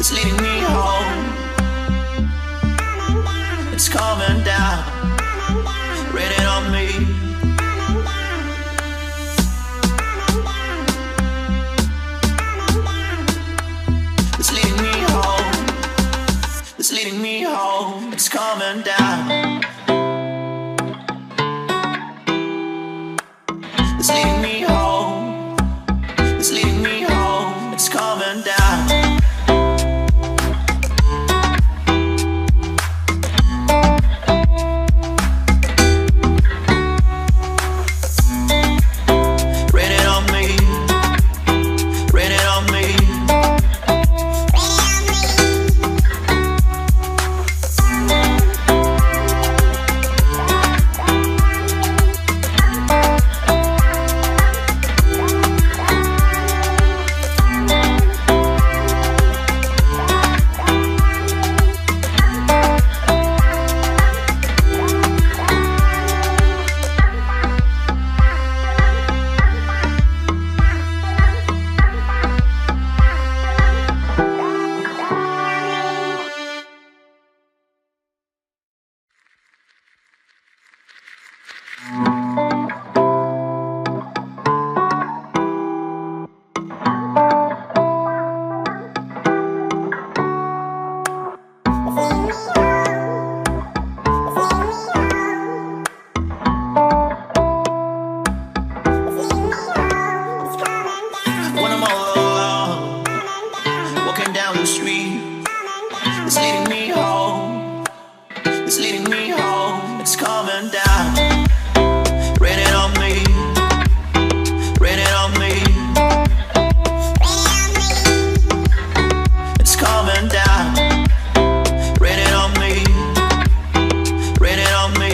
It's leading me home. It's coming down, raining on me. It's leading me home. It's leading me home. It's coming down. It's leading me home. It's leading me home. It's coming down. When I'm all alone, walking down the street, it's leading me home. It's leading me home. It's coming down, raining on me, raining on me. It's coming down, raining on me, raining on me.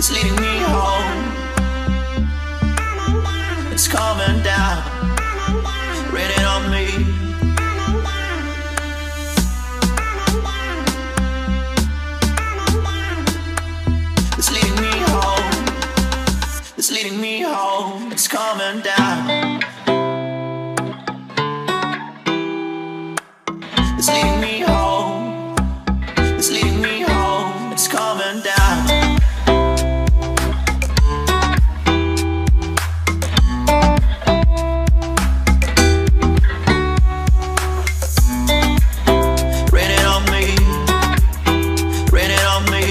It's leading me home. It's coming down, raining on me. It's leading me home. It's leading me home. It's coming down. It's leading me home. It's leading me home. It's coming down. Raining on me. Raining on me.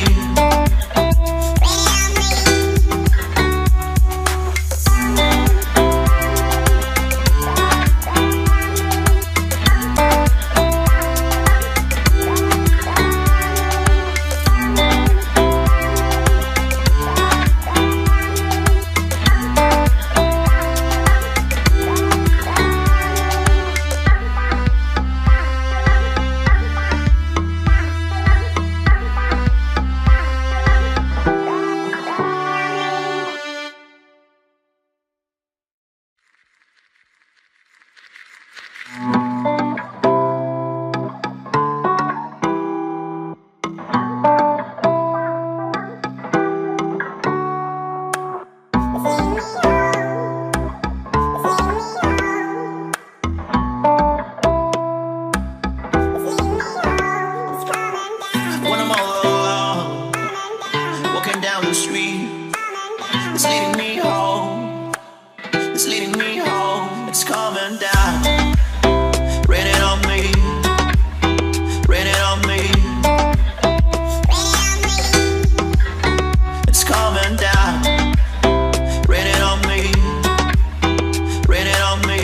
When I'm all alone, walking down the street, it's leading me home. It's leading me home. It's coming down, raining on me, raining on me. It's coming down, raining on me, raining on me.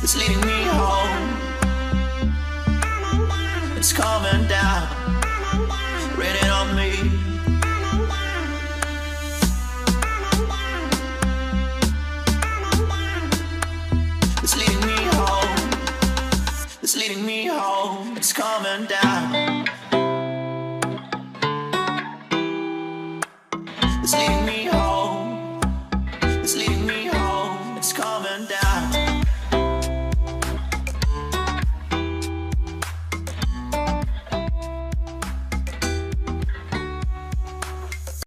It's leading me home. It's coming down, raining on me. It's leading me home. It's leading me home. It's coming down. It's leading me